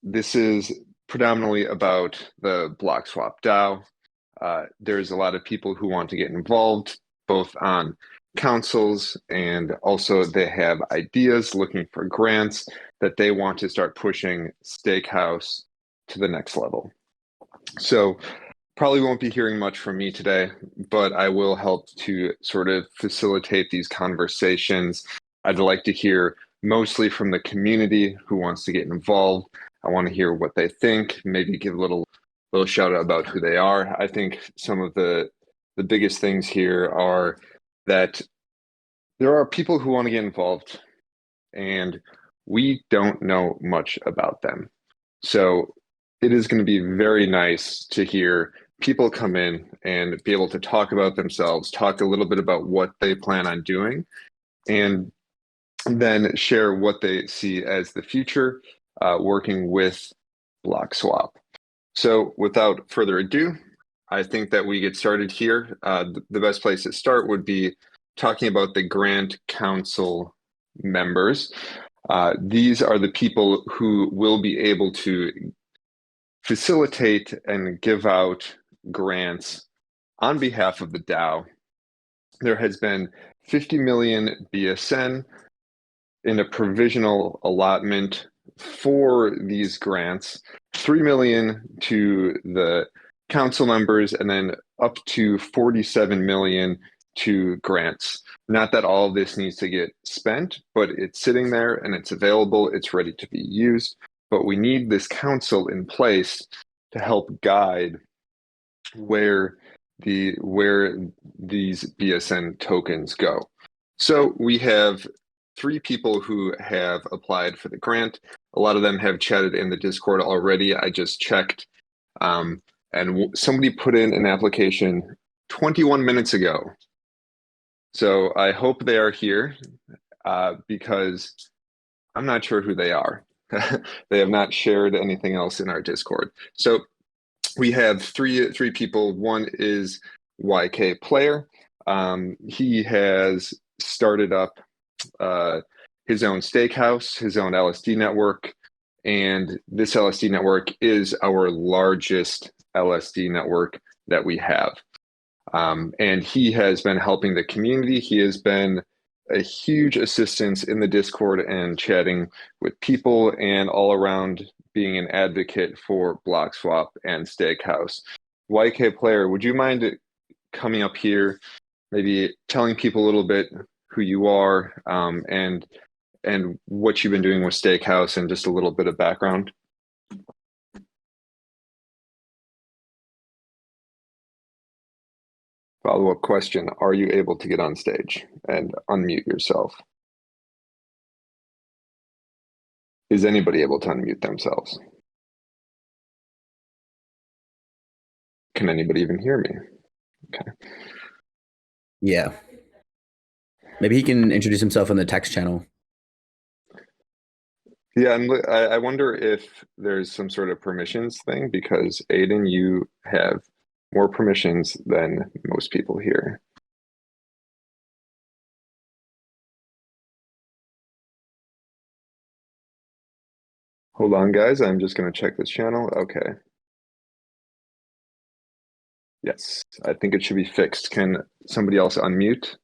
this is predominantly about the Blockswap DAO. There's a lot of people who want to get involved, both on councils, and also they have ideas looking for grants that they want to start pushing STAKEHOUSE to the next level. So probably won't be hearing much from me today, but I will help to sort of facilitate these conversations. I'd like to hear mostly from the community who wants to get involved. I want to hear what they think, maybe give a little shout out about who they are. I think some of the biggest things here are that there are people who want to get involved and we don't know much about them. So it is going to be very nice to hear people come in and be able to talk about themselves, talk a little bit about what they plan on doing, and then share what they see as the future working with Blockswap. So without further ado, I think that we get started here. The best place to start would be talking about the Grant Councel members. These are the people who will be able to facilitate and give out grants on behalf of the DAO. There has been 50 million BSN in a provisional allotment for these grants, 3 million to the council members, and then up to 47 million to grants. Not that all of this needs to get spent, but it's sitting there and it's available, it's ready to be used. But we need this council in place to help guide where these BSN tokens go. So we have 3 people who have applied for the grant. A lot of them have chatted in the Discord already. I just checked, and somebody put in an application 21 minutes ago. So I hope they are here because I'm not sure who they are. They have not shared anything else in our Discord. So we have three people. One is YK Player. He has started up his own STAKEHOUSE, his own LSD network, and this LSD network is our largest LSD network that we have. And he has been helping the community. He has been a huge assistance in the Discord and chatting with people and all around being an advocate for Blockswap and STAKEHOUSE. YK Player, would you mind coming up here, maybe telling people a little bit who you are and what you've been doing with STAKEHOUSE and just a little bit of background? Follow-up question, are you able to get on stage and unmute yourself? Is anybody able to unmute themselves? Can anybody even hear me? Okay. Yeah. Maybe he can introduce himself in the text channel. Yeah, and I wonder if there's some sort of permissions thing, because Aiden, you have more permissions than most people here. Hold on, guys. I'm just going to check this channel. Okay. Yes, I think it should be fixed. Can somebody else unmute?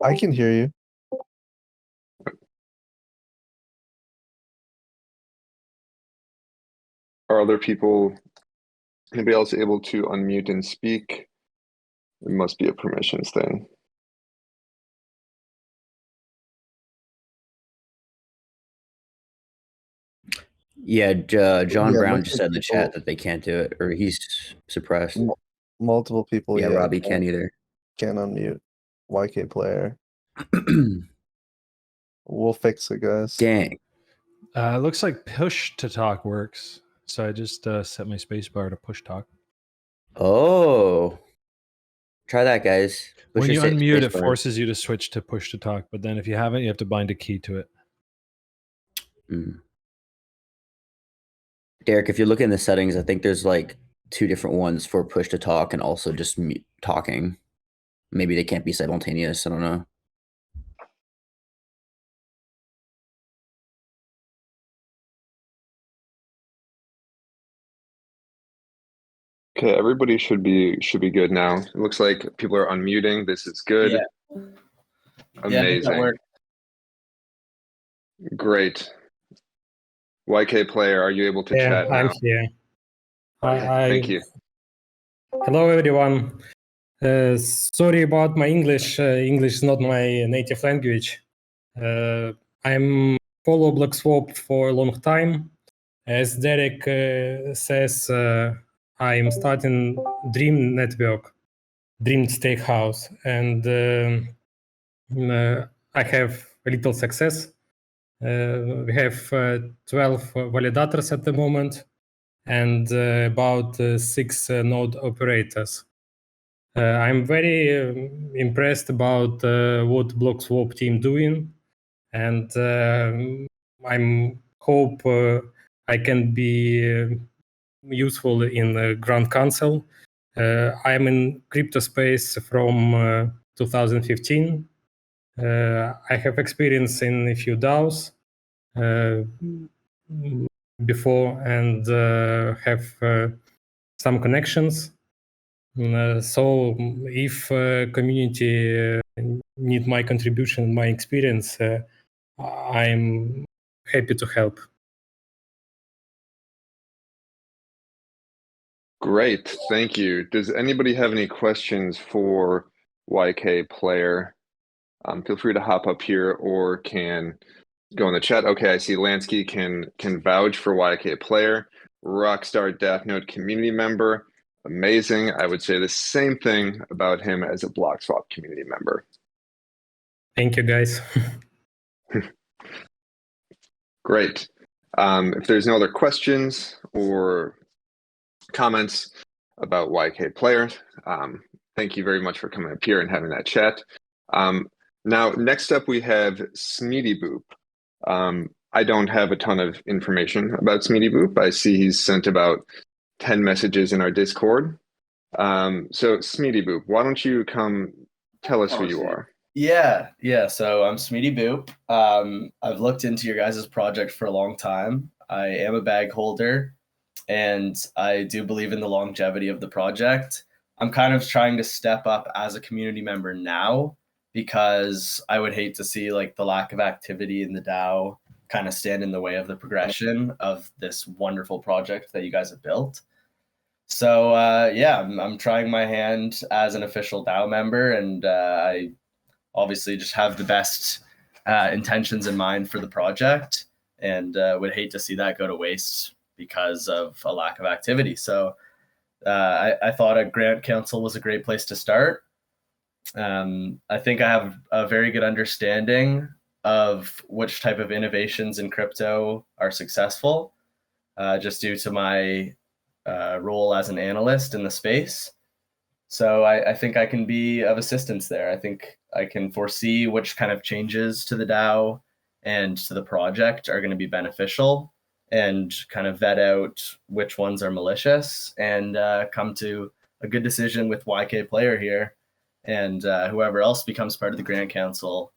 I can hear you. Are other people, anybody else able to unmute and speak? It must be a permissions thing. Yeah, John Yeah, Brown just said in the people- chat that they can't do it, or he's suppressed. Multiple people. Yeah, Robbie can't either. Can't unmute. YK Player. We'll fix it, guys. Dang. It looks like push to talk works. So I just set my spacebar to push talk. Oh. Try that, guys. When you unmute, it spacebar. forces you to switch to push to talk. But then if you haven't, you have to bind a key to it. Derek, if you look in the settings, I think there's like 2 different ones for push to talk and also just talking. Maybe they can't be simultaneous. I don't know. Okay, everybody should be good now. It looks like people are unmuting. This is good. Yeah. Amazing. That worked. Great. YK player, are you able to chat now? I'm here. Okay, thank you. Hello, everyone. Sorry about my English. English is not my native language. I'm follow Blockswap for a long time. As Derek says, I'm starting Dream Network, Dream Stakehouse, and I have a little success. We have 12 validators at the moment and about 6 node operators. I'm very impressed about what Blockswap team doing, and I'm hope I can be useful in the Grant Councel. I'm in crypto space from 2015. I have experience in a few DAOs before and have some connections. So if community need my contribution, my experience, I'm happy to help. Great, thank you. Does anybody have any questions for YK player? Feel free to hop up here or can go in the chat. Okay, I see Lansky can vouch for YK player, rockstar Dappnode community member. Amazing. I would say the same thing about him as a Blockswap community member. Thank you, guys. Great. If there's no other questions or comments about YK player, thank you very much for coming up here and having that chat. Now, next up we have Smeedy Boop. I don't have a ton of information about Smeedy Boop. I see he's sent about 10 messages in our Discord. So Smeedy Boop, why don't you come tell us who you are? Yeah. So I'm Smeedy Boop. I've looked into your guys' project for a long time. I am a bag holder, and I do believe in the longevity of the project. I'm kind of trying to step up as a community member now because I would hate to see like the lack of activity in the DAO kind of stand in the way of the progression of this wonderful project that you guys have built. So I'm trying my hand as an official DAO member, and I obviously just have the best intentions in mind for the project, and would hate to see that go to waste because of a lack of activity. So I thought a Grant Councel was a great place to start. I think I have a very good understanding of which type of innovations in crypto are successful, just due to my role as an analyst in the space. So I think I can be of assistance there. I think I can foresee which kind of changes to the DAO and to the project are going to be beneficial, and kind of vet out which ones are malicious, and come to a good decision with YK player here and whoever else becomes part of the Grant Council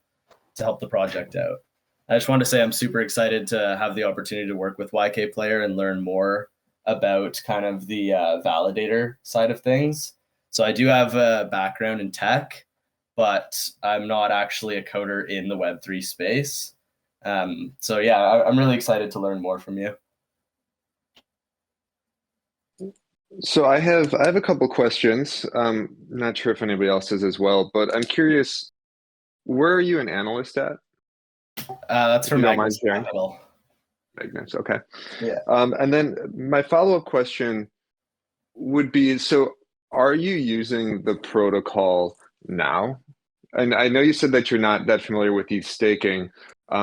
to help the project out. I just want to say I'm super excited to have the opportunity to work with YK player and learn more about kind of the validator side of things. So I do have a background in tech, but I'm not actually a coder in the Web3 space. So yeah, I'm really excited to learn more from you. So I have a couple questions. Not sure if anybody else does as well, but I'm curious, where are you an analyst at? That's from Magnus sharing. Capital. Magnus, okay. Yeah. And then my follow-up question would be, so are you using the protocol now? And I know you said that you're not that familiar with ETH staking.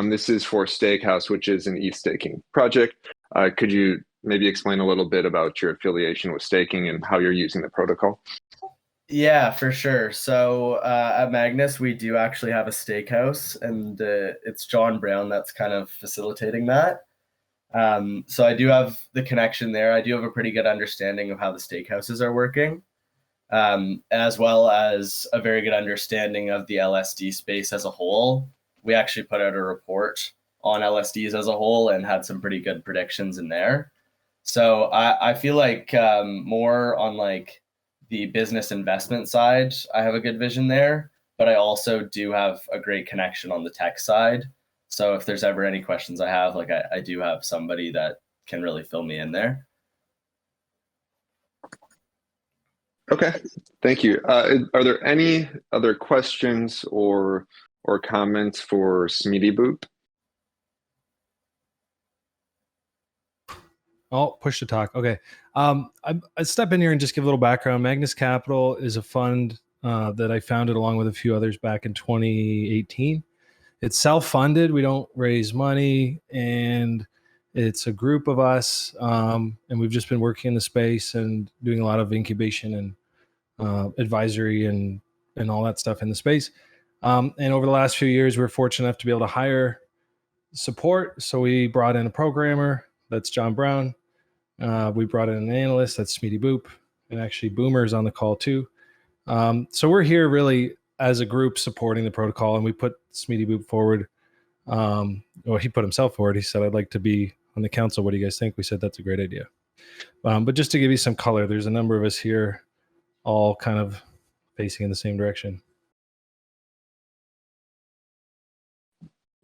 This is for STAKEHOUSE, which is an ETH staking project. Could you maybe explain a little bit about your affiliation with staking and how you're using the protocol? Yeah, for sure. So at Magnus, we do actually have a STAKEHOUSE, and it's John Brown that's kind of facilitating that. So I do have the connection there. I do have a pretty good understanding of how the STAKEHOUSEs are working, as well as a very good understanding of the LSD space as a whole. We actually put out a report on LSDs as a whole and had some pretty good predictions in there. So I feel like more on like the business investment side, I have a good vision there, but I also do have a great connection on the tech side. So if there's ever any questions I have, like I do have somebody that can really fill me in there. Okay, thank you. Are there any other questions or comments for Smeedy Boop? Oh, push to talk. Okay. I step in here and just give a little background. Magnus Capital is a fund that I founded along with a few others back in 2018. It's self-funded. We don't raise money, and it's a group of us, and we've just been working in the space and doing a lot of incubation and advisory and all that stuff in the space. And over the last few years, we're fortunate enough to be able to hire support. So we brought in a programmer, that's John Brown. We brought in an analyst, that's Smeedy Boop, and actually Boomer's on the call too. So we're here really as a group supporting the protocol, and we put Smeedy Boop forward. Well, he put himself forward. He said, I'd like to be on the council. What do you guys think? We said, that's a great idea. But just to give you some color, there's a number of us here all kind of facing in the same direction.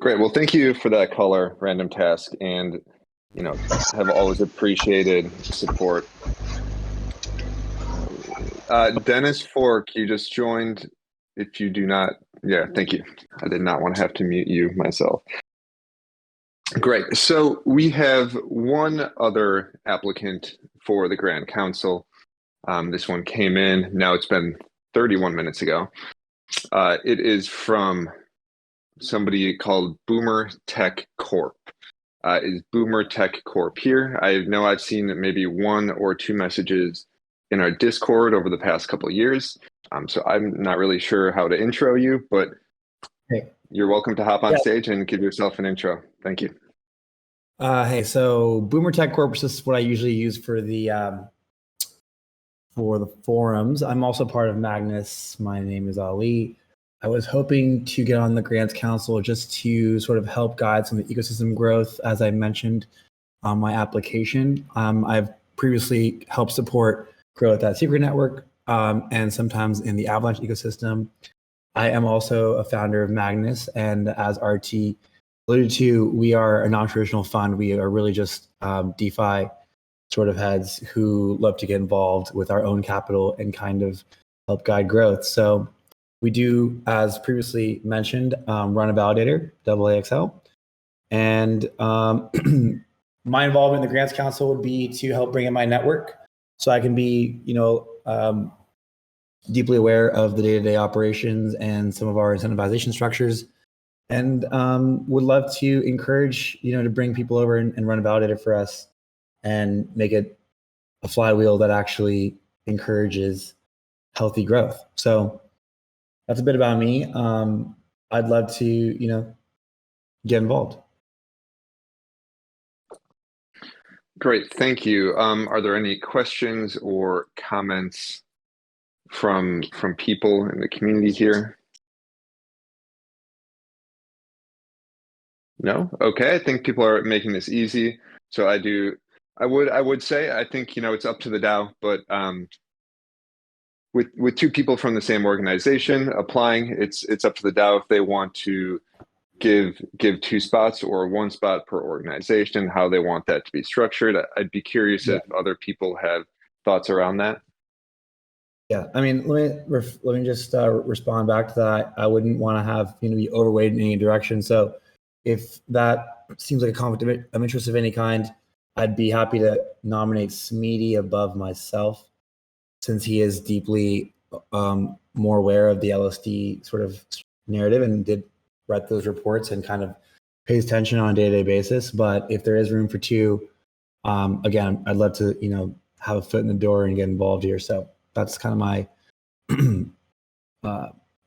Great. Well, thank you for that color, Random Task, and have always appreciated support. Dennis Fork, you just joined. If you do not, yeah, thank you. I did not want to have to mute you myself. Great. So we have one other applicant for the Grant Council. This one came in. Now it's been 31 minutes ago. It is from somebody called Boomer Tech Corp. Is Boomer Tech Corp here? I know I've seen maybe 1 or 2 messages in our Discord over the past couple of years. So I'm not really sure how to intro you, but hey, you're welcome to hop on stage and give yourself an intro. Thank you. Hey, so Boomer Tech Corp is what I usually use for the forums. I'm also part of Magnus. My name is Ali. I was hoping to get on the Grants Council just to sort of help guide some of the ecosystem growth, as I mentioned on my application. I've previously helped support growth at Secret Network and sometimes in the Avalanche ecosystem. I am also a founder of Magnus, and as RT alluded to, we are a non-traditional fund. We are really just DeFi sort of heads who love to get involved with our own capital and kind of help guide growth. So we do, as previously mentioned, run a validator, AAXL. And my involvement in the Grants Council would be to help bring in my network so I can be, deeply aware of the day-to-day operations and some of our incentivization structures. And would love to encourage, to bring people over and run a validator for us and make it a flywheel that actually encourages healthy growth. So that's a bit about me. I'd love to, get involved. Great, thank you. Are there any questions or comments from people in the community here? No? Okay, I think people are making this easy. So I would say, I think, it's up to the DAO, but with 2 people from the same organization applying, it's up to the DAO if they want to give 2 spots or 1 spot per organization, how they want that to be structured. I'd be curious if other people have thoughts around that. Yeah, I mean, let me just respond back to that. I wouldn't want to have be overweight in any direction. So if that seems like a conflict of interest of any kind, I'd be happy to nominate Smeedy above myself, since he is deeply more aware of the LSD sort of narrative and did write those reports and kind of pays attention on a day-to-day basis. But if there is room for 2, again, I'd love to, have a foot in the door and get involved here. So that's kind of my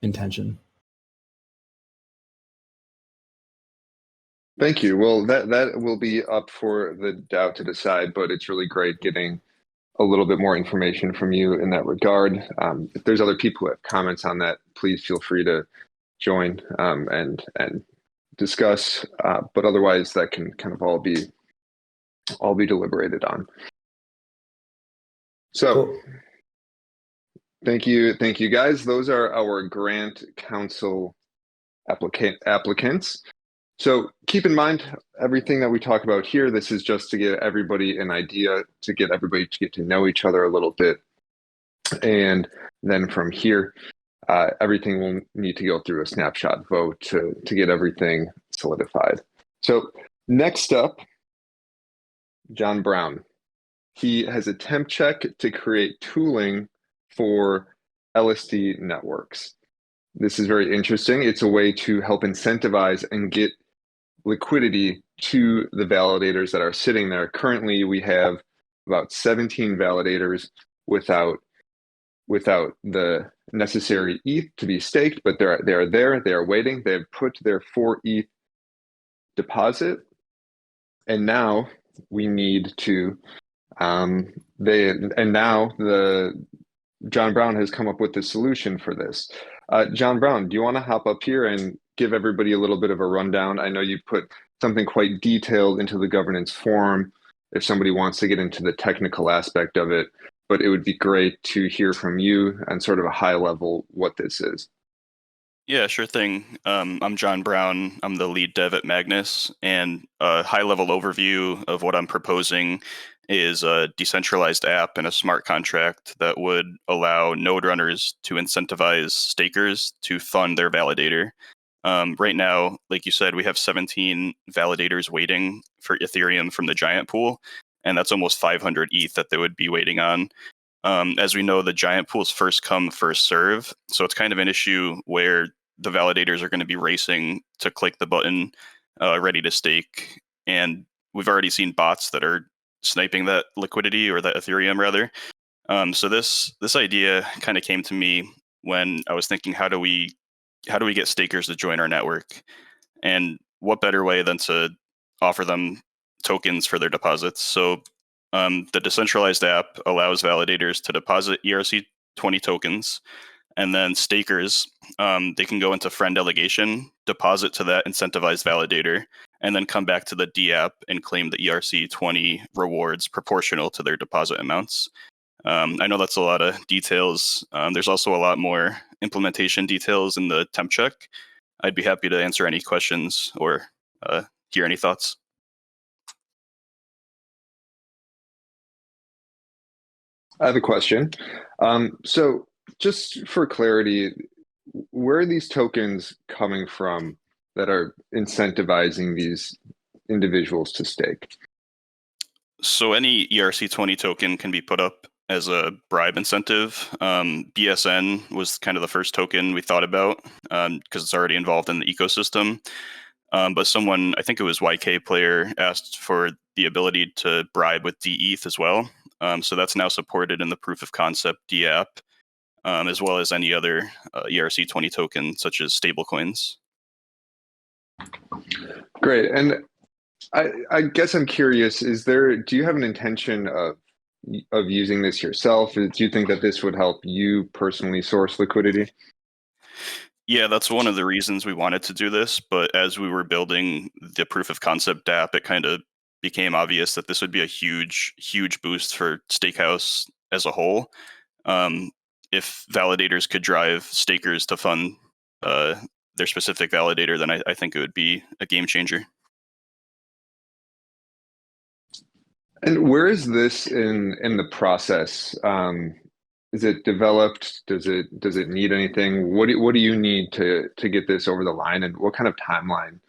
intention. Thank you. Well, that will be up for the DAO to decide, but it's really great getting a little bit more information from you in that regard. If there's other people who have comments on that, please feel free to join and discuss. But otherwise, that can kind of all be all be deliberated on. So Cool. thank you guys. Those are our Grant Council applicants. So keep in mind everything that we talk about here. This is just to give everybody an idea, to get everybody to get to know each other a little bit. And then from here, everything will need to go through a snapshot vote to get everything solidified. So next up, John Brown. He has a temp check to create tooling for LSD networks. This is very interesting. It's a way to help incentivize and get liquidity to the validators that are sitting there. Currently, we have about 17 validators without the necessary ETH to be staked, but they are there, they are waiting. They have put their 4 ETH deposit, and now we need to John Brown has come up with the solution for this. John Brown, do you want to hop up here and give everybody a little bit of a rundown? I know you put something quite detailed into the governance forum if somebody wants to get into the technical aspect of it, but it would be great to hear from you and sort of a high level what this is. Yeah, sure thing. I'm John Brown. I'm the lead dev at Magnus, and a high-level overview of what I'm proposing is a decentralized app and a smart contract that would allow node runners to incentivize stakers to fund their validator. Right now, like you said, we have 17 validators waiting for Ethereum from the giant pool, and that's almost 500 ETH that they would be waiting on. As we know, the giant pool is first come, first serve. So it's kind of an issue where the validators are going to be racing to click the button ready to stake. And we've already seen bots that are sniping that liquidity, or that Ethereum rather. So this idea kind of came to me when I was thinking, how do we get stakers to join our network? And what better way than to offer them tokens for their deposits? So the decentralized app allows validators to deposit ERC20 tokens, and then stakers, they can go into friend delegation, deposit to that incentivized validator, and then come back to the D app and claim the ERC20 rewards proportional to their deposit amounts. I know that's a lot of details. There's also a lot more implementation details in the temp check. I'd be happy to answer any questions or hear any thoughts. I have a question. So just for clarity, where are these tokens coming from that are incentivizing these individuals to stake? So any ERC20 token can be put up as a bribe incentive. BSN was kind of the first token we thought about because it's already involved in the ecosystem. But someone, I think it was YK Player, asked for the ability to bribe with dETH as well. So that's now supported in the proof of concept D app, as well as any other ERC20 token, such as stablecoins. Great. And I guess I'm curious, do you have an intention of using this yourself? Do you think that this would help you personally source liquidity? Yeah, that's one of the reasons we wanted to do this. But as we were building the proof of concept app, it kind of became obvious that this would be a huge, huge boost for Stakehouse as a whole. If validators could drive stakers to fund their specific validator, then I think it would be a game changer. And where is this in the process? Is it developed? Does it need anything? What do you need to get this over the line, and what kind of timeline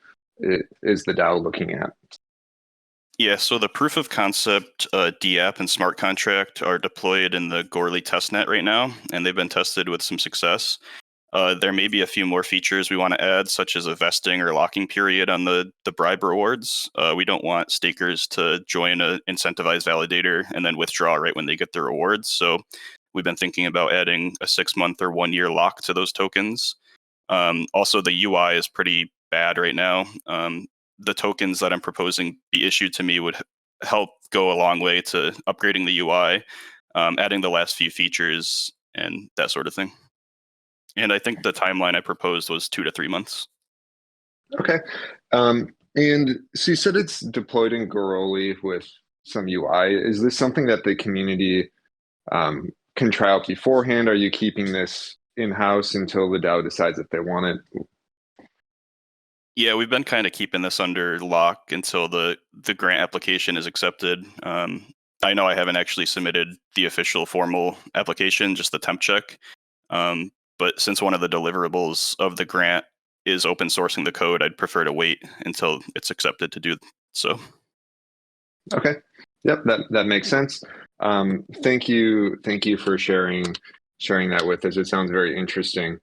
is the DAO looking at? Yeah, so the proof of concept D app and smart contract are deployed in the Goerli testnet right now, and they've been tested with some success. There may be a few more features we want to add, such as a vesting or locking period on the bribe rewards. We don't want stakers to join an incentivized validator and then withdraw right when they get their rewards. So we've been thinking about adding a 6-month or 1-year lock to those tokens. Also, the UI is pretty bad right now. The tokens that I'm proposing be issued to me would help go a long way to upgrading the UI, adding the last few features and that sort of thing. And I think the timeline I proposed was 2 to 3 months. Okay. And so you said it's deployed in Goerli with some UI. Is this something that the community can try out beforehand? Are you keeping this in-house until the DAO decides if they want it? Yeah, we've been kind of keeping this under lock until the grant application is accepted. I know I haven't actually submitted the official formal application, just the temp check. But since one of the deliverables of the grant is open sourcing the code, I'd prefer to wait until it's accepted to do so. Okay. Yep, that makes sense. Thank you for sharing that with us. It sounds very interesting.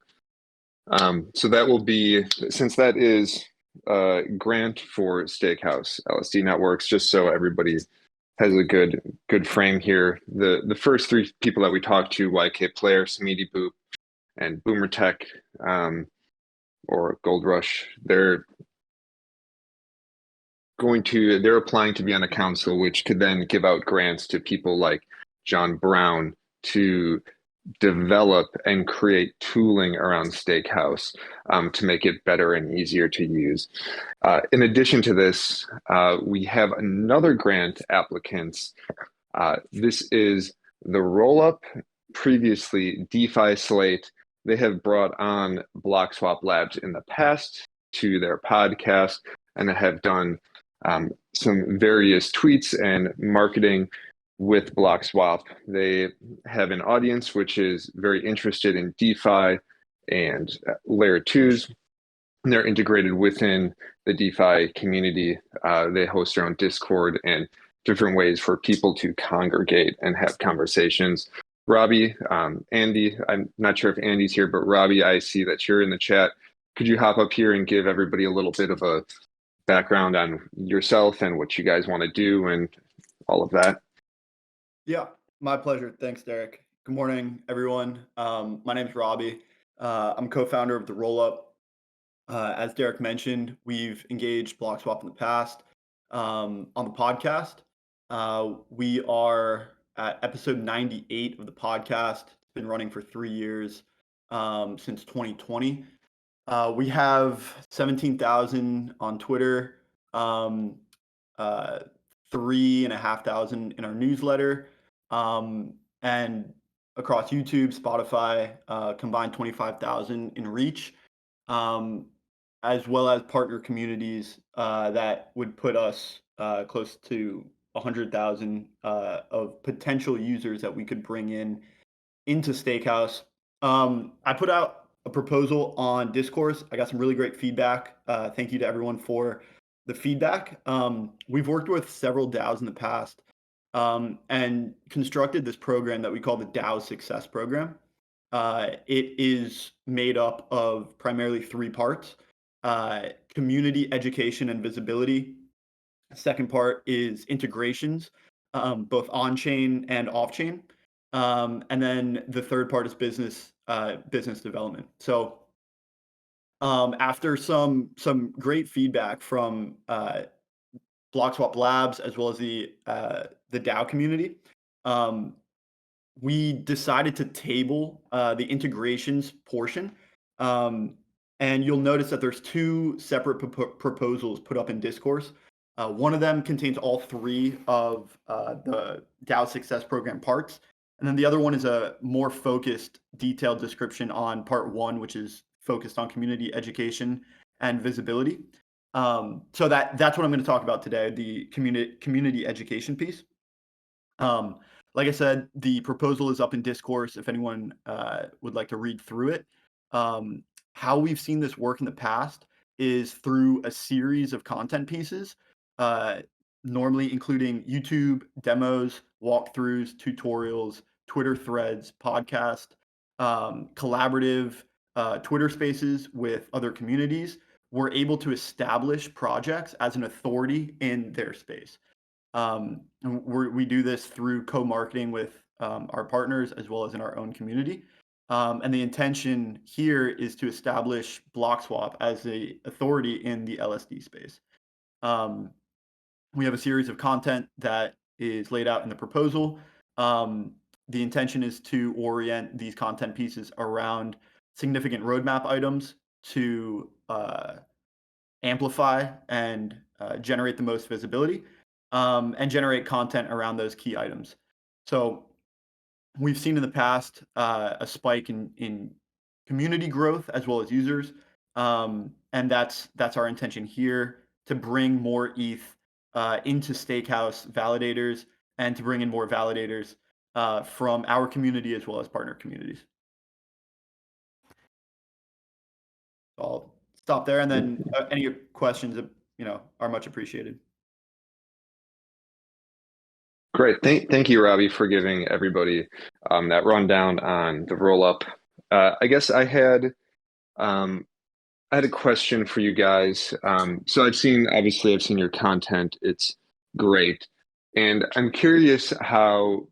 So that will be, since that is a grant for STAKEHOUSE LSD networks, just so everybody has a good frame here. The first three people that we talked to, YK Player, Smeedy Boop, and Boomer Tech, or Gold Rush, they're applying to be on a council, which could then give out grants to people like John Brown to develop and create tooling around STAKEHOUSE to make it better and easier to use. In addition to this, we have another grant applicant. This is the Rollup, previously DeFi Slate. They have brought on Blockswap Labs in the past to their podcast and have done some various tweets and marketing with Blockswap. They have an audience which is very interested in DeFi and layer 2s. And they're integrated within the DeFi community. They host their own Discord and different ways for people to congregate and have conversations. Robbie, Andy, I'm not sure if Andy's here, but Robbie, I see that you're in the chat. Could you hop up here and give everybody a little bit of a background on yourself and what you guys want to do and all of that? Yeah, my pleasure. Thanks, Derek. Good morning, everyone. My name is Robbie. I'm co-founder of the Rollup. As Derek mentioned, we've engaged Blockswap in the past on the podcast. We are at episode 98 of the podcast. It's been running for 3 years, since 2020. We have 17,000 on Twitter, 3,500 in our newsletter, and across YouTube, Spotify, combined 25,000 in reach, as well as partner communities that would put us close to 100,000 of potential users that we could bring into STAKEHOUSE. I put out a proposal on Discourse. I got some really great feedback. Thank you to everyone for the feedback. We've worked with several DAOs in the past and constructed this program that we call the DAO Success Program. It is made up of primarily 3 parts: community education and visibility. The second part is integrations, both on-chain and off-chain. And then the third part is business development. So after some great feedback from Blockswap Labs as well as the DAO community, we decided to table the integrations portion. And you'll notice that there's 2 separate proposals put up in Discourse. One of them contains all 3 of the DAO Success Program parts. And then the other one is a more focused, detailed description on part 1, which is focused on community education and visibility. So that's what I'm going to talk about today, the community education piece. Like I said, the proposal is up in Discourse if anyone would like to read through it. How we've seen this work in the past is through a series of content pieces, normally including YouTube demos, walkthroughs, tutorials, Twitter threads, podcast, collaborative Twitter spaces with other communities. We're able to establish projects as an authority in their space. We do this through co-marketing with our partners as well as in our own community. And the intention here is to establish Blockswap as an authority in the LSD space. We have a series of content that is laid out in the proposal. The intention is to orient these content pieces around significant roadmap items to amplify and generate the most visibility. and generate content around those key items. So we've seen in the past a spike in community growth as well as users, and that's our intention here, to bring more ETH into STAKEHOUSE validators and to bring in more validators from our community as well as partner communities. So I'll stop there, and then any questions, are much appreciated. Great. Thank you, Robbie, for giving everybody that rundown on the Rollup. I guess I had a question for you guys. So I've seen your content. It's great. And I'm curious, how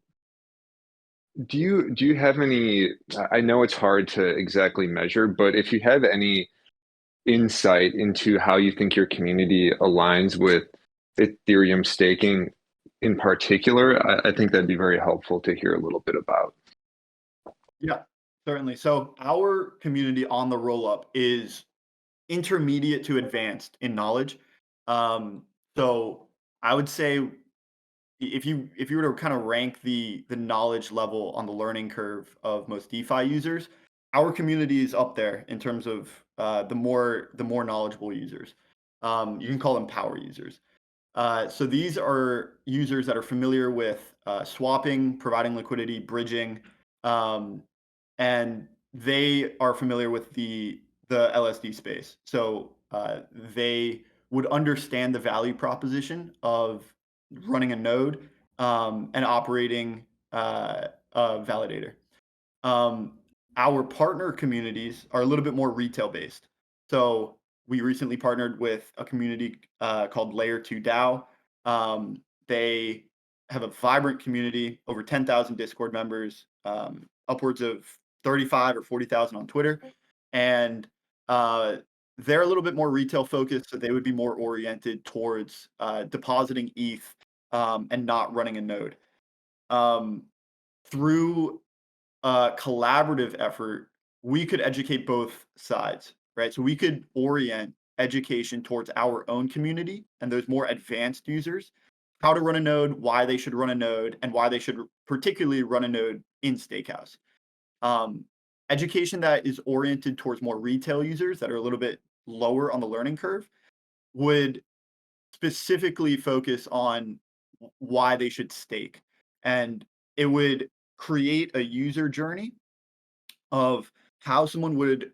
do you have any, I know it's hard to exactly measure, but if you have any insight into how you think your community aligns with Ethereum staking in particular, I think that'd be very helpful to hear a little bit about. Yeah, certainly. So our community on the Rollup is intermediate to advanced in knowledge. So I would say if you were to kind of rank the knowledge level on the learning curve of most DeFi users, our community is up there in terms of the more knowledgeable users. You can call them power users. So these are users that are familiar with swapping, providing liquidity, bridging, and they are familiar with the LSD space. So they would understand the value proposition of running a node and operating a validator. Our partner communities are a little bit more retail based. So we recently partnered with a community called Layer 2 DAO. They have a vibrant community, over 10,000 Discord members, upwards of 35 or 40,000 on Twitter. And they're a little bit more retail focused, so they would be more oriented towards depositing ETH and not running a node. Through a collaborative effort, we could educate both sides, right? So we could orient education towards our own community and those more advanced users, how to run a node, why they should run a node, and why they should particularly run a node in STAKEHOUSE. Education that is oriented towards more retail users that are a little bit lower on the learning curve would specifically focus on why they should stake. And it would create a user journey of how someone would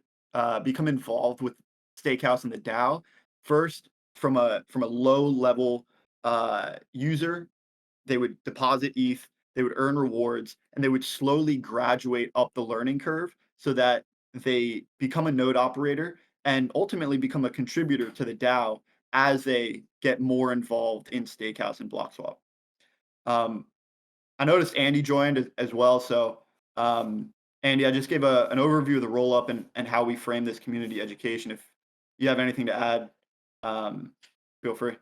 become involved with STAKEHOUSE and the DAO. First, from a low level user, they would deposit ETH, they would earn rewards, and they would slowly graduate up the learning curve so that they become a node operator and ultimately become a contributor to the DAO as they get more involved in STAKEHOUSE and Blockswap. I noticed Andy joined as well. So Andy, I just gave an overview of the Rollup and how we frame this community education. If you have anything to add, feel free.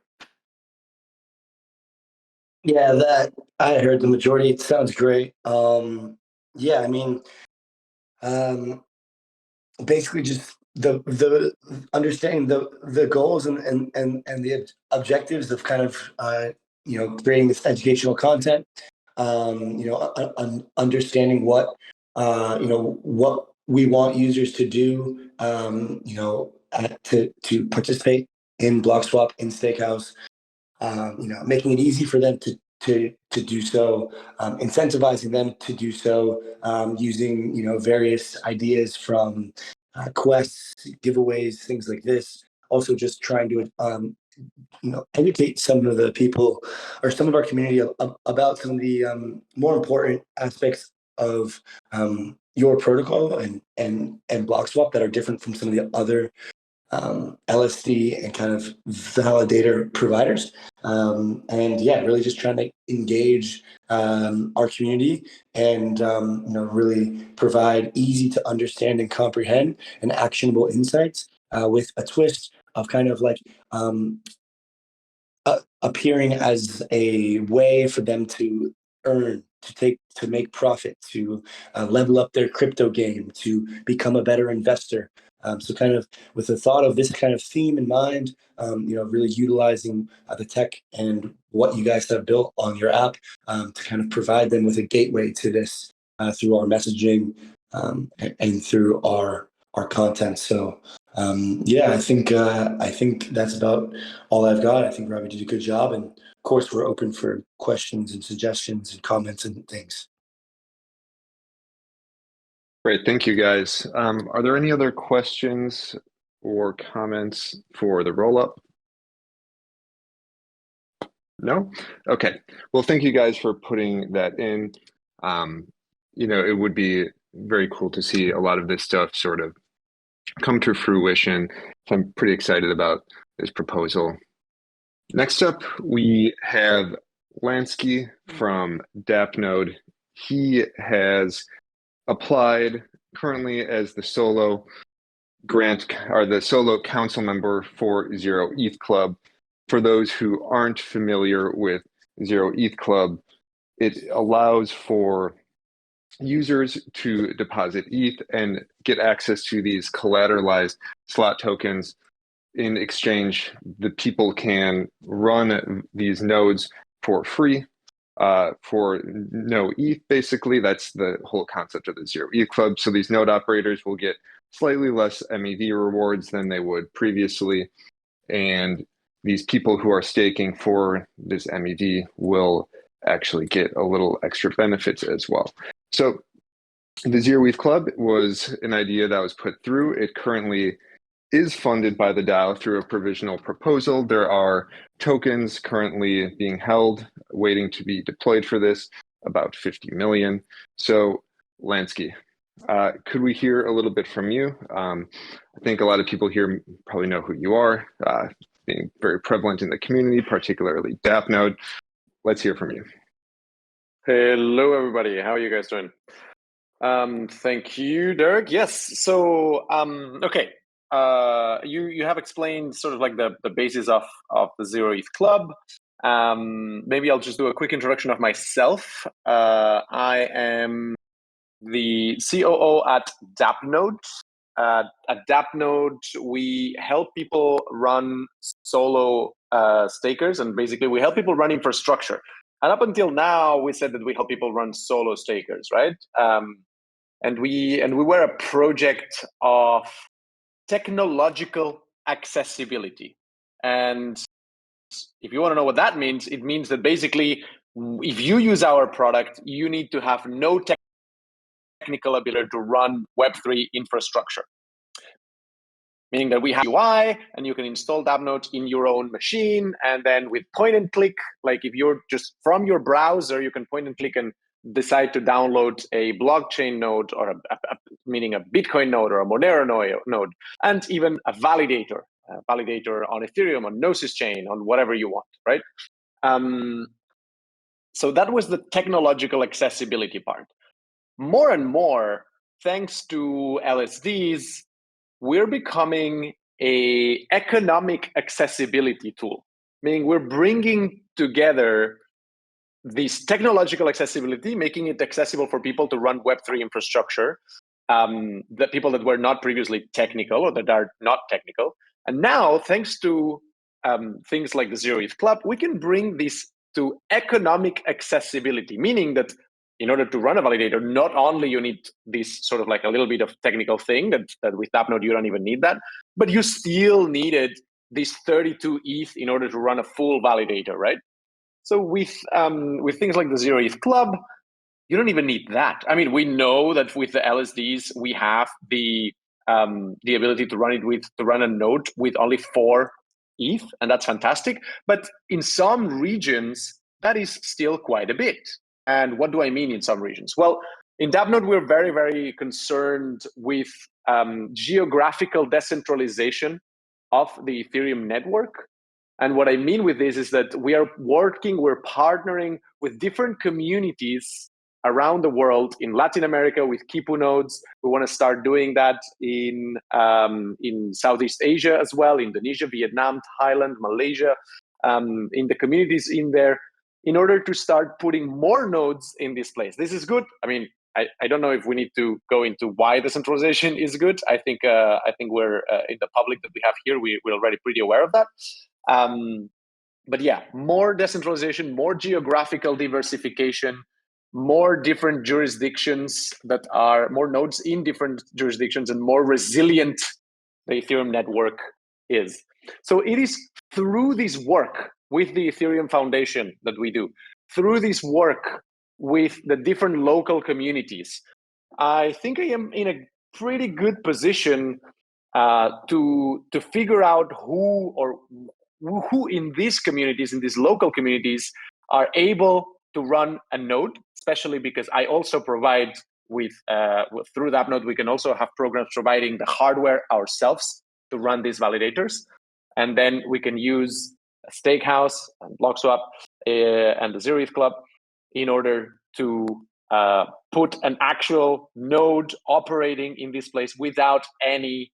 Yeah, that I heard the majority. It sounds great. Yeah, I mean, basically just the understanding the goals and the objectives of kind of creating this educational content. Understanding what what we want users to do. To participate in Blockswap, in STAKEHOUSE. Making it easy for them to do so, incentivizing them to do so, using various ideas from quests, giveaways, things like this. Also, just trying to educate some of the people or some of our community about some of the more important aspects of your protocol and Blockswap that are different from some of the other LSD and kind of validator providers. And yeah, really just trying to engage our community and really provide easy to understand and comprehend and actionable insights with a twist of kind of like appearing as a way for them to earn, to make profit, to level up their crypto game, to become a better investor. So kind of with the thought of this kind of theme in mind, really utilizing the tech and what you guys have built on your app to kind of provide them with a gateway to this through our messaging and through our content. So I think that's about all I've got. I think Robbie did a good job, and of course we're open for questions and suggestions and comments and things. Great, thank you guys. Are there any other questions or comments for the Rollup? No? Okay. Well, thank you guys for putting that in. It would be very cool to see a lot of this stuff sort of come to fruition. So I'm pretty excited about this proposal. Next up, we have Lanski from Dappnode. He has applied currently as the solo council member for ZETH Club. For those who aren't familiar with ZETH Club, it allows for users to deposit ETH and get access to these collateralized slot tokens. In exchange, the people can run these nodes for free for no ETH, basically. That's the whole concept of the ZETH Club. So these node operators will get slightly less MEV rewards than they would previously. And these people who are staking for this MEV will actually get a little extra benefits as well. So the ZETH Club was an idea that was put through. It currently is funded by the DAO through a provisional proposal. There are tokens currently being held, waiting to be deployed for this, about 50 million. So Lanski, could we hear a little bit from you? I think a lot of people here probably know who you are, being very prevalent in the community, particularly Dappnode. Let's hear from you. Hello, everybody. How are you guys doing? Thank you, Derek. Yes. So, okay. You have explained sort of like the basis of the ZETH Club. Maybe I'll just do a quick introduction of myself. I am the COO at Dappnode. At Dappnode, we help people run solo stakers, and basically we help people run infrastructure. And up until now, we said that we help people run solo stakers, right? And we were a project of technological accessibility. And if you want to know what that means, it means that basically, if you use our product, you need to have no technical ability to run Web3 infrastructure. Meaning that we have UI and you can install Dappnode in your own machine, and then with point and click, like if you're just from your browser, you can point and click and decide to download a blockchain node, or meaning a Bitcoin node or a Monero node, and even a validator on Ethereum, on Gnosis chain, on whatever you want, right? So that was the technological accessibility part. More and more, thanks to LSDs, we're becoming an economic accessibility tool, meaning we're bringing together this technological accessibility, making it accessible for people to run Web3 infrastructure, the people that were not previously technical or that are not technical. And now, thanks to things like the ZETH Club, we can bring this to economic accessibility, meaning that in order to run a validator, not only you need this sort of like a little bit of technical thing that with Dappnode, you don't even need that, but you still needed this 32 ETH in order to run a full validator, right? So with things like the ZETH Club, you don't even need that. I mean, we know that with the LSDs, we have the ability to run a node with only 4 ETH, and that's fantastic. But in some regions, that is still quite a bit. And what do I mean in some regions? Well, in Dappnode, we're very, very concerned with geographical decentralization of the Ethereum network. And what I mean with this is that we're partnering with different communities around the world. In Latin America with Kipu nodes. We want to start doing that in Southeast Asia as well, Indonesia, Vietnam, Thailand, Malaysia, in the communities in there. in order to start putting more nodes in this place. This is good. I mean, I don't know if we need to go into why decentralization is good. I think we're in the public that we have here, we're already pretty aware of that. But yeah, more decentralization, more geographical diversification, more different jurisdictions that are more nodes in different jurisdictions, and more resilient the Ethereum network is. So it is through this work with the Ethereum Foundation that we do, through this work with the different local communities, I think I am in a pretty good position to figure out who in these communities, in these local communities, are able to run a node, especially because I also provide through Dappnode, we can also have programs providing the hardware ourselves to run these validators. And then we can use STAKEHOUSE and Blockswap and the ZEC Club in order to put an actual node operating in this place without any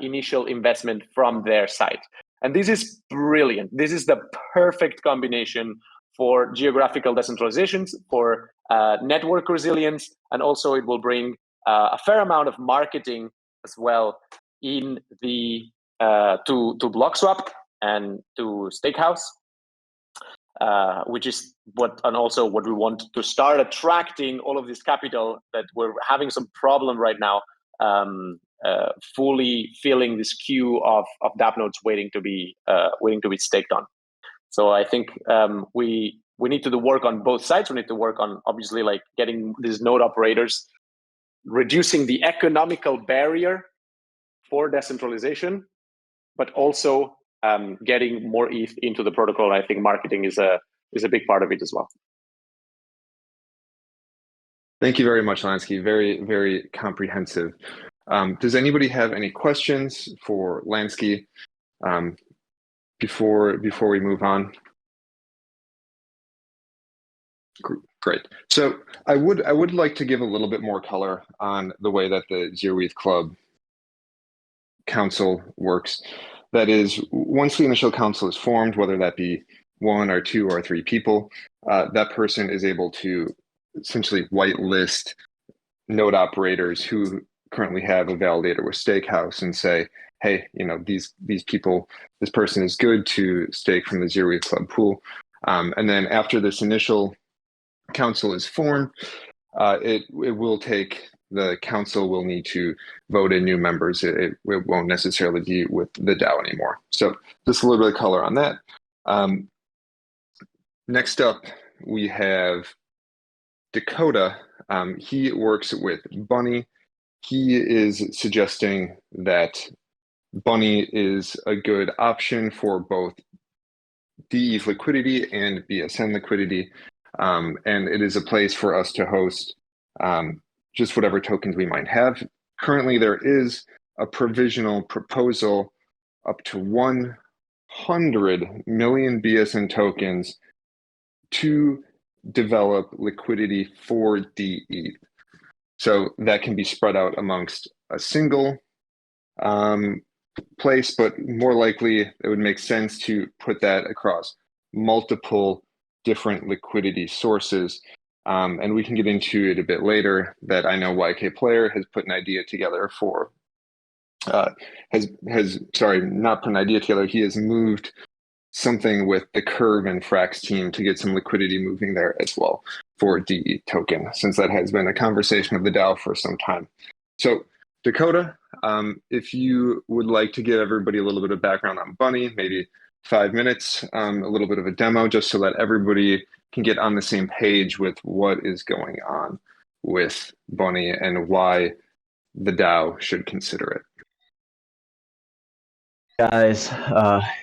initial investment from their side. And this is brilliant. This is the perfect combination for geographical decentralizations, for network resilience, and also it will bring a fair amount of marketing as well in the to Blockswap and to STAKEHOUSE, which is what we want to start attracting all of this capital that we're having some problem right now, fully filling this queue of Dappnodes waiting to be staked on. So I think we need to do work on both sides. We need to work on obviously like getting these node operators, reducing the economical barrier for decentralization, but also getting more ETH into the protocol. I think marketing is a big part of it as well. Thank you very much, Lanski. Very, very comprehensive. Does anybody have any questions for Lanski before we move on? Great. So I would like to give a little bit more color on the way that the ZEC Club Council works. That is, once the initial council is formed, whether that be 1 or 2 or 3 people, that person is able to essentially whitelist node operators who currently have a validator with STAKEHOUSE and say, hey, these people, this person is good to stake from the ZEC Club pool. And then after this initial council is formed, it will take, the council will need to vote in new members. It won't necessarily be with the DAO anymore. So just a little bit of color on that. Next up, we have Dakota. He works with Bunni. He is suggesting that Bunni is a good option for both dETH liquidity and BSN liquidity. And it is a place for us to host just whatever tokens we might have. Currently, there is a provisional proposal up to 100 million BSN tokens to develop liquidity for dETH. So that can be spread out amongst a single place, but more likely it would make sense to put that across multiple different liquidity sources. And we can get into it a bit later, that I know YK Player has put an idea together for, sorry, not put an idea together, he has moved something with the Curve and Frax team to get some liquidity moving there as well for dETH token, since that has been a conversation of the DAO for some time. So Dakota, if you would like to give everybody a little bit of background on Bunni, maybe 5 minutes, a little bit of a demo, just so that everybody can get on the same page with what is going on with Bunni and why the DAO should consider it. Guys,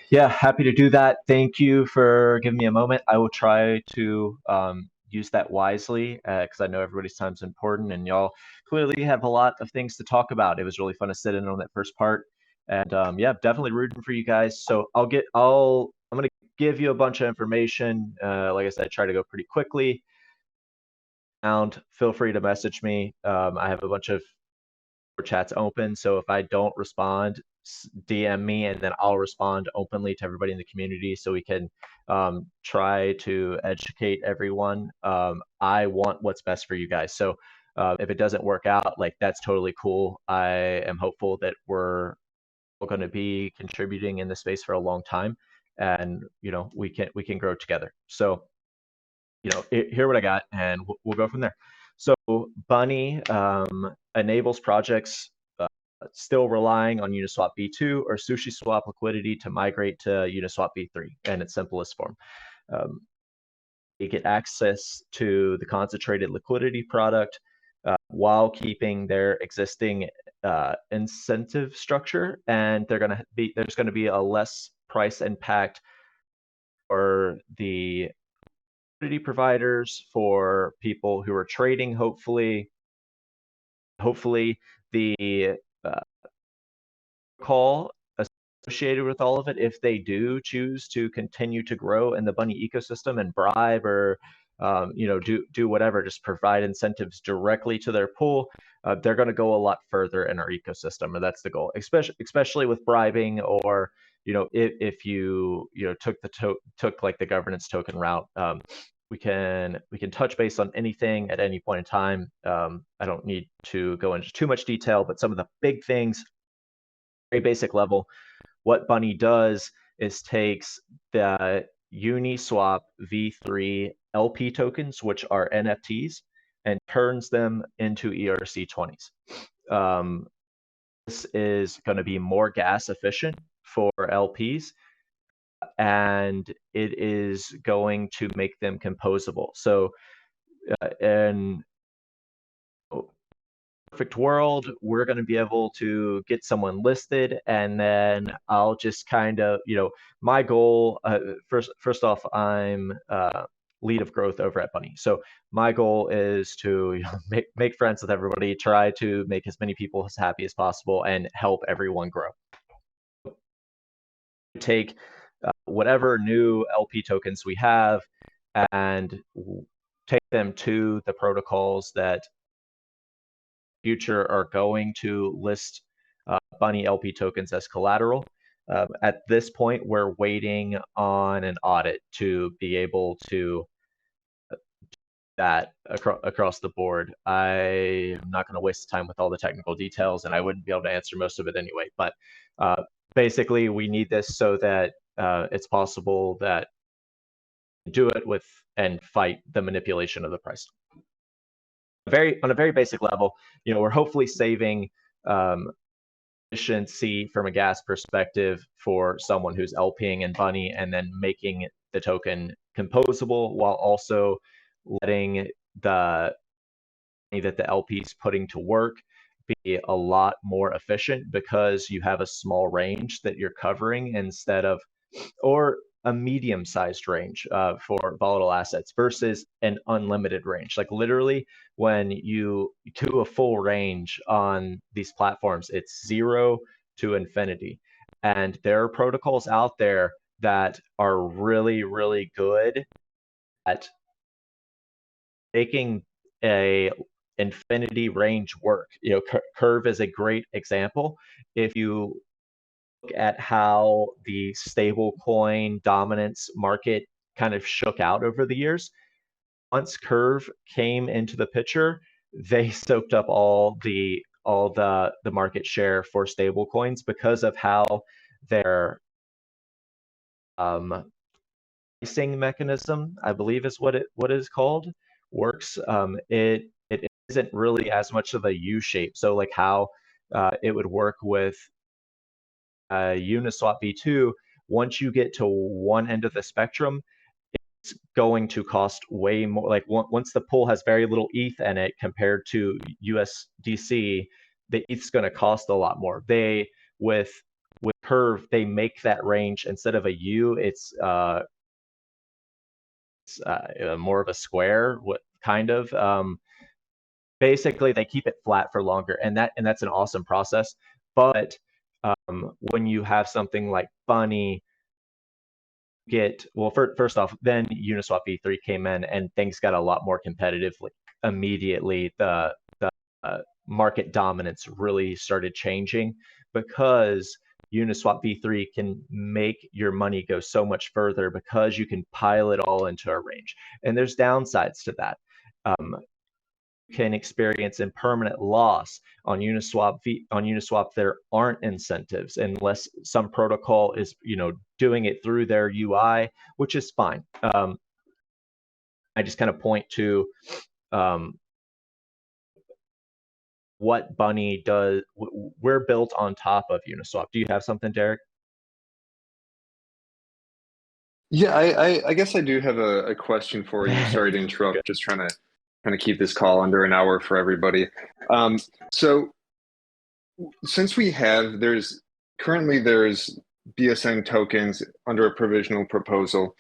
yeah, happy to do that. Thank you for giving me a moment. I will try to use that wisely because I know everybody's time is important, and y'all clearly have a lot of things to talk about. It was really fun to sit in on that first part, and yeah, definitely rooting for you guys. So I'm gonna give you a bunch of information. Like I said, try to go pretty quickly. And feel free to message me. I have a bunch of chats open, so if I don't respond, DM me, and then I'll respond openly to everybody in the community so we can try to educate everyone. I want what's best for you guys. So if it doesn't work out, like, that's totally cool. I am hopeful that we're going to be contributing in the space for a long time, and we can grow together. So hear what I got, and we'll go from there. So Bunni enables projects still relying on Uniswap v2 or SushiSwap liquidity to migrate to Uniswap v3 in its simplest form. You get access to the concentrated liquidity product while keeping their existing incentive structure, and there's going to be a less price impact for the liquidity providers, for people who are trading. Hopefully the call associated with all of it, if they do choose to continue to grow in the Bunni ecosystem and bribe or do whatever, just provide incentives directly to their pool, they're going to go a lot further in our ecosystem, and that's the goal. Especially with bribing, or if you took like the governance token route, we can touch base on anything at any point in time. I don't need to go into too much detail, but some of the big things, very basic level, what Bunni does is takes the Uniswap v3 LP tokens, which are NFTs, and turns them into ERC20s. This is going to be more gas efficient for LPs, and it is going to make them composable. So in perfect world, we're going to be able to get someone listed, and then I'll just kind of, my goal, first off, I'm lead of growth over at Bunni. So my goal is to make friends with everybody, try to make as many people as happy as possible, and help everyone grow. Take whatever new LP tokens we have and take them to the protocols that future are going to list Bunni LP tokens as collateral. At this point, we're waiting on an audit to be able to do that across the board. I'm not going to waste time with all the technical details, and I wouldn't be able to answer most of it anyway. But basically, we need this so that it's possible that do it with and fight the manipulation of the price. On a very basic level, we're hopefully saving efficiency from a gas perspective for someone who's LPing in Bunni, and then making the token composable, while also letting the money that the LP is putting to work be a lot more efficient, because you have a small range that you're covering instead of, or a medium-sized range for volatile assets versus an unlimited range. Like, literally, when you do a full range on these platforms, it's 0 to infinity. And there are protocols out there that are really, really good at making a infinity range work. Curve is a great example. If you look at how the stablecoin dominance market kind of shook out over the years, once Curve came into the picture, they soaked up all the market share for stablecoins, because of how their pricing mechanism, I believe is what it is called, works. It isn't really as much of a U shape. So like how it would work with Uniswap v2, once you get to one end of the spectrum, it's going to cost way more. Like once the pool has very little ETH in it compared to USDC, the ETH's going to cost a lot more. With Curve, they make that range, instead of a U, it's more of a square, kind of. Basically, they keep it flat for longer, and that's an awesome process. But when you have something like Bunni, first off, then Uniswap v3 came in, and things got a lot more competitive. Like, immediately, the market dominance really started changing, because Uniswap v3 can make your money go so much further because you can pile it all into a range. And there's downsides to that. Can experience impermanent loss on Uniswap. On Uniswap, there aren't incentives unless some protocol is, doing it through their UI, which is fine. I just kind of point to what Bunni does. We're built on top of Uniswap. Do you have something, Derek? Yeah, I guess I do have a question for you. Sorry to interrupt. Just trying to keep this call under an hour for everybody. So since there's BSN tokens under a provisional proposal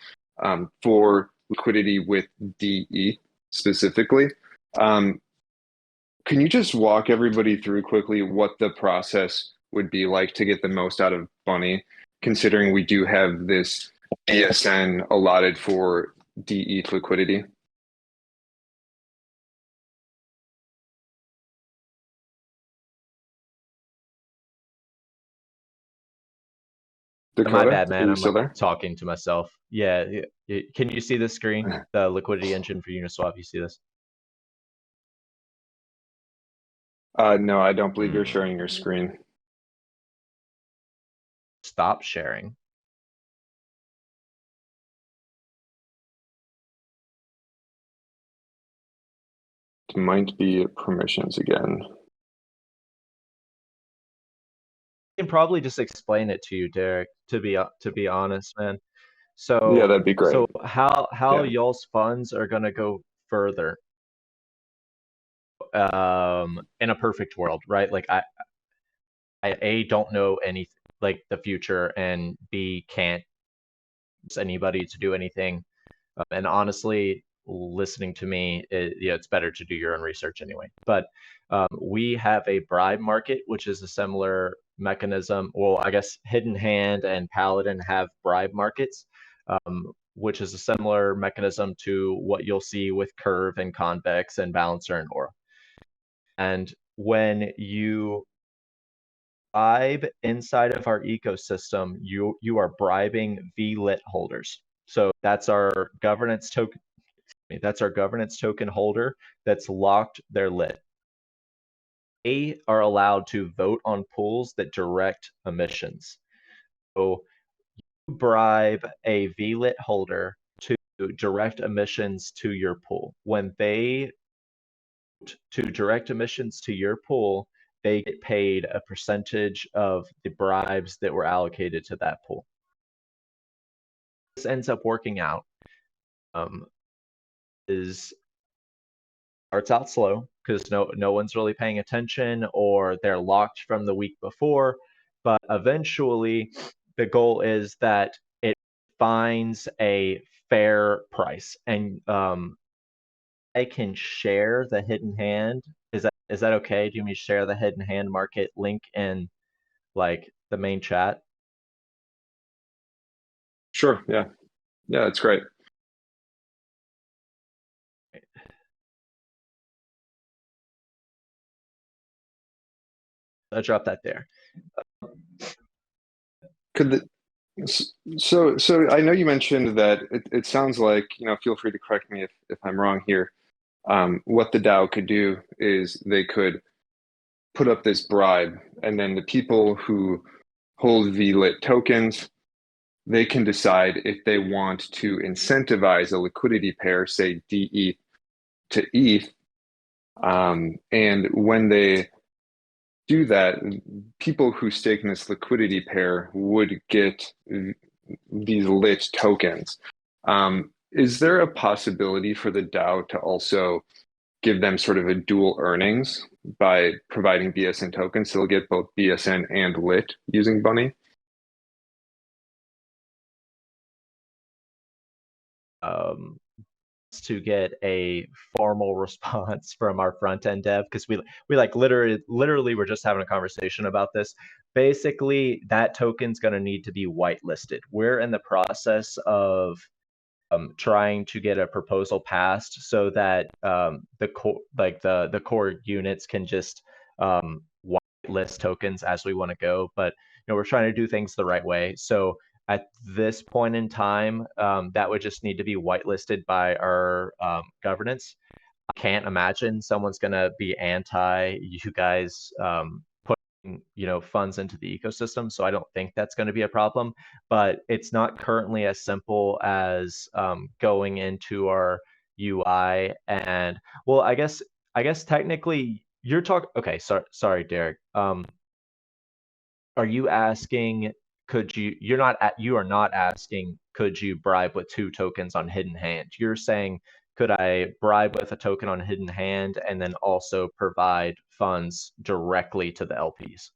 for liquidity with dETH specifically. Can you just walk everybody through quickly what the process would be like to get the most out of Bunni, considering we do have this BSN allotted for dETH liquidity? Dakota, My bad, man. are you still I'm there? talking to myself. Yeah. Can you see the screen? The liquidity engine for Uniswap. You see this? No, I don't believe you're sharing your screen. Stop sharing. It might be permissions again. I can probably just explain it to you, Derek, to be honest, man. So Yeah, that'd be great. So how y'all's funds are gonna go further in a perfect world, right? Like I A, don't know anything like the future, and B, can't force anybody to do anything. And honestly, listening to me, it's better to do your own research anyway. But we have a bribe market, which is a similar mechanism. Well, I guess Hidden Hand and Paladin have bribe markets, which is a similar mechanism to what you'll see with Curve and Convex and Balancer and Aura. And when you bribe inside of our ecosystem, you are bribing VLIT holders. So that's our governance token. That's our governance token holder that's locked their lit. They are allowed to vote on pools that direct emissions. So you bribe a VLIT holder to direct emissions to your pool. When they to direct emissions to your pool, they get paid a percentage of the bribes that were allocated to that pool. This ends up working out. Starts out slow because no one's really paying attention, or they're locked from the week before. But eventually, the goal is that it finds a fair price, and I can share the Hidden Hand. Is that okay? Do you mean me share the Hidden Hand market link in like the main chat? Sure. Yeah. Yeah, that's great. I'll drop that there. So I know you mentioned that it sounds like, feel free to correct me if I'm wrong here. What the DAO could do is they could put up this bribe, and then the people who hold VLIT tokens, they can decide if they want to incentivize a liquidity pair, say dETH to ETH. And when they do that, people who stake in this liquidity pair would get these lit tokens. Is there a possibility for the DAO to also give them sort of a dual earnings by providing BSN tokens, so they'll get both BSN and lit using Bunni? To get a formal response from our front end dev, because we like literally we're just having a conversation about this. Basically, that token's going to need to be whitelisted. We're in the process of trying to get a proposal passed so that the core units can just whitelist tokens as we want to go. But we're trying to do things the right way. So at this point in time, that would just need to be whitelisted by our governance. I can't imagine someone's going to be anti you guys putting funds into the ecosystem, so I don't think that's going to be a problem. But it's not currently as simple as going into our UI and, well, I guess technically you're talking. Okay, sorry, Derek. Are you asking? You are not asking, could you bribe with 2 tokens on hidden hand? You're saying, could I bribe with a token on hidden hand and then also provide funds directly to the LPs?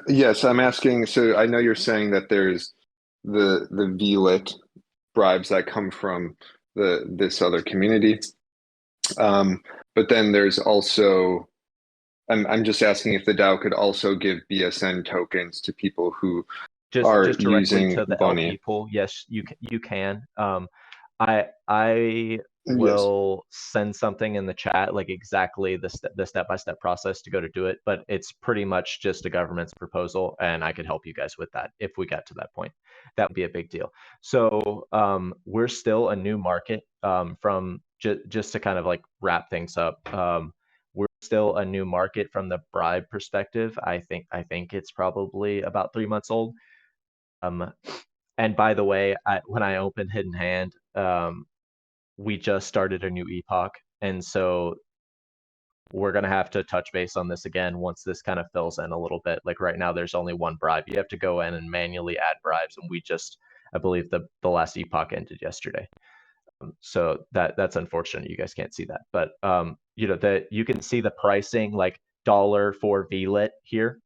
Yes, I'm asking. So I know you're saying that there's the VLIT bribes that come from this other community, but then there's also. I'm just asking if the DAO could also give BSN tokens to people who are just directly using to the Bunni. LP pool. Yes, you can. I will send something in the chat, like exactly the step-by-step process to go to do it, but it's pretty much just a government's proposal, and I could help you guys with that if we got to that point. That would be a big deal. So we're still a new market. From just to kind of like wrap things up. We're still a new market from the bribe perspective. I think it's probably about 3 months old. And by the way, when I opened Hidden Hand, we just started a new epoch, and so we're gonna have to touch base on this again once this kind of fills in a little bit. Like right now, there's only 1 bribe. You have to go in and manually add bribes, and I believe the last epoch ended yesterday. So that's unfortunate. You guys can't see that, but you can see the pricing, like $1 for VLIT here.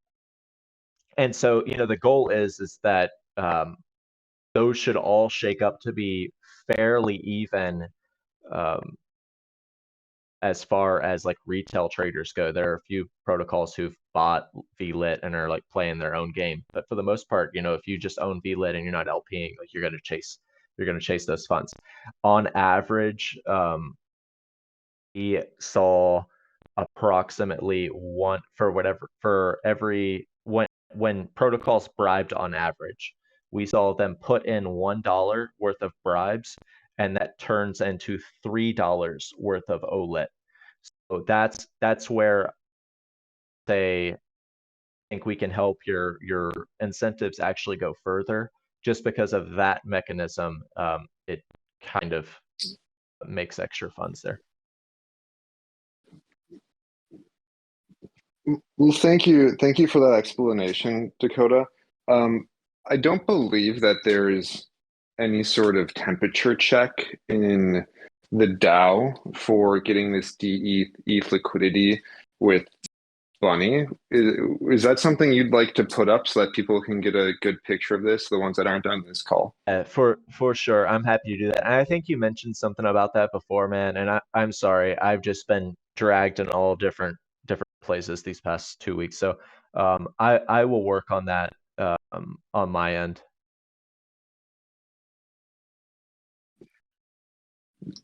And so the goal is that those should all shake up to be fairly even as far as like retail traders go. There are a few protocols who've bought VLIT and are like playing their own game, but for the most part, if you just own VLIT and you're not LPing, like you're going to chase those funds. On average, we saw approximately one for every when protocols bribed on average, we saw them put in $1 worth of bribes, and that turns into $3 worth of OLIT. So that's where I think we can help your incentives actually go further. Just because of that mechanism, it kind of makes extra funds there. Well, thank you for that explanation, Dakota. I don't believe that there is any sort of temperature check in the DAO for getting this dETH liquidity with Bunni. Is that something you'd like to put up so that people can get a good picture of this, the ones that aren't on this call? For sure, I'm happy to do that. And I think you mentioned something about that before, man. And I'm sorry, I've just been dragged in all different places these past 2 weeks. So I will work on that on my end.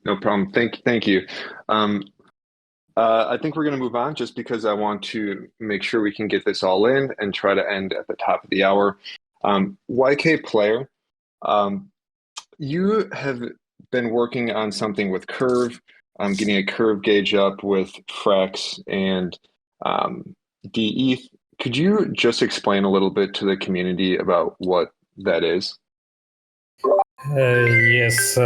No problem. Thank you. I think we're going to move on just because I want to make sure we can get this all in and try to end at the top of the hour. YK Player, you have been working on something with Curve, getting a curve gauge up with Frax and dETH. Could you just explain a little bit to the community about what that is? Yes.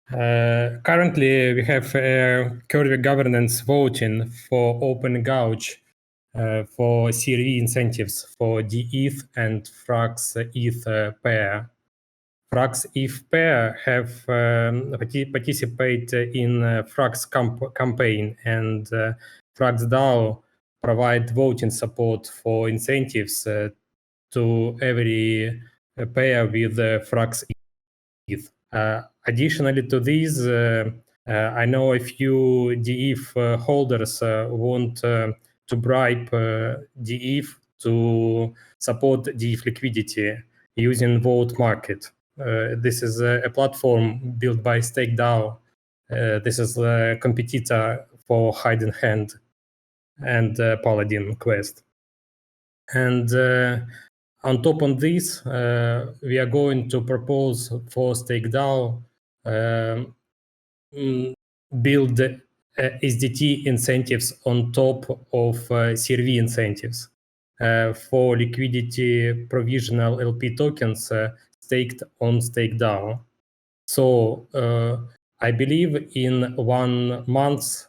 Currently, we have Curve governance voting for open gauge for CRV incentives for dETH and fraxETH pair. fraxETH pair have participate in Frax campaign, and Frax DAO provide voting support for incentives to every pair with fraxETH. Additionally to these, I know a few dETH holders want to bribe dETH to support dETH liquidity using Vote Market. This is a platform built by StakeDAO. This is a competitor for Hidden Hand. and Paladin quest. And on top of this, we are going to propose for StakeDAO build SDT incentives on top of CRV incentives for liquidity provisional LP tokens staked on StakeDAO. So I believe in 1 month's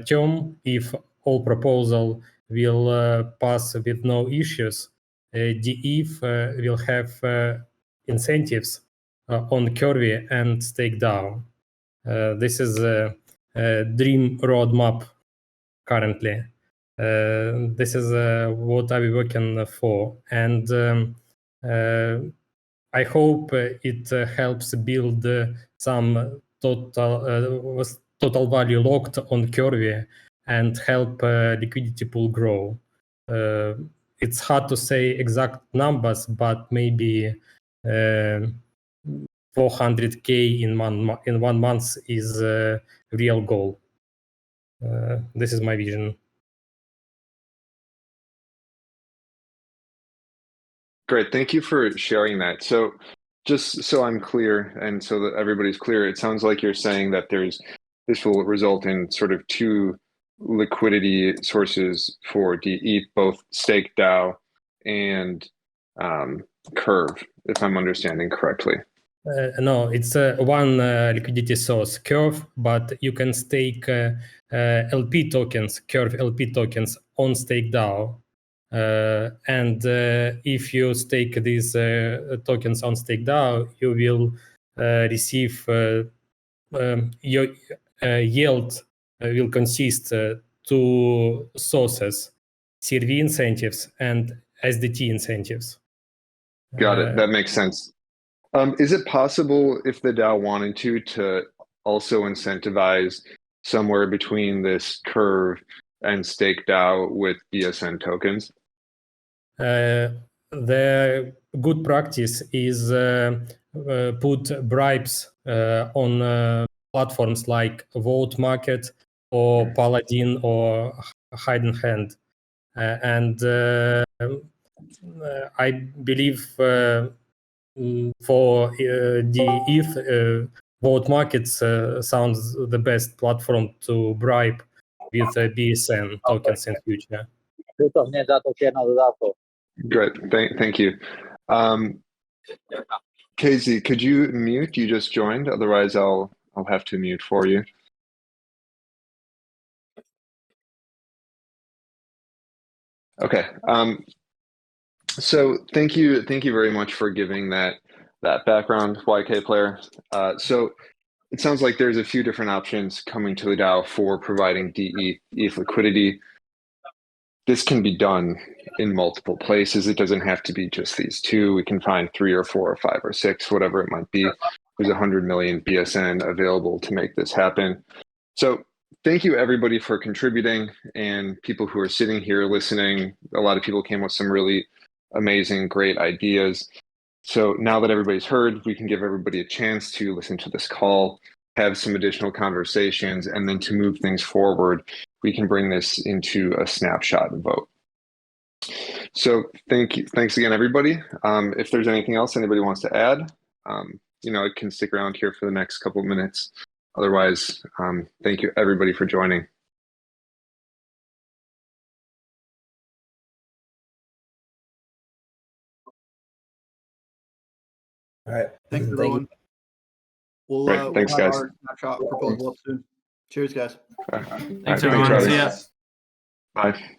term, if all proposal will pass with no issues, dETH will have incentives on Curvy and StakeDAO. This is a dream roadmap currently. This is what I'm working for, and I hope it helps build some total value locked on Curvy and help liquidity pool grow. It's hard to say exact numbers, but maybe 400K in 1 month is a real goal. This is my vision. Great. Thank you for sharing that. So just so I'm clear and so that everybody's clear, it sounds like you're saying that this will result in sort of 2 liquidity sources for dETH, both StakeDAO and Curve, if I'm understanding correctly. No, it's one liquidity source, Curve, but you can stake LP tokens, Curve LP tokens on StakeDAO. And if you stake these tokens on StakeDAO, you will receive your yield will consist 2 sources, CRV incentives and SDT incentives. Got it. That makes sense. Is it possible, if the DAO wanted to also incentivize somewhere between this Curve and StakeDAO with BSN tokens? The good practice is put bribes on platforms like Vote Market or Paladin or Hidden Hand. And I believe for the ETH, Vote Markets sounds the best platform to bribe with BSN tokens in future. Great. Thank you. KZ, could you mute? You just joined. Otherwise, I'll have to mute for you. Okay. So thank you very much for giving that background, YK player. So it sounds like there's a few different options coming to the DAO for providing dETH liquidity. This can be done in multiple places. It doesn't have to be just these 2. We can find 3 or 4 or 5 or 6, whatever it might be. There's 100 million BSN available to make this happen. So thank you everybody for contributing, and people who are sitting here listening. A lot of people came with some really amazing, great ideas. So now that everybody's heard, we can give everybody a chance to listen to this call, have some additional conversations, and then to move things forward, we can bring this into a snapshot vote. So thanks again, everybody. If there's anything else anybody wants to add, it can stick around here for the next couple of minutes. Otherwise, thank you everybody for joining. All right. Thanks, Thank everyone. We'll Thanks, have guys. our snapshot proposal up soon. Cheers, guys. All right. Thanks, everyone. See ya. Bye.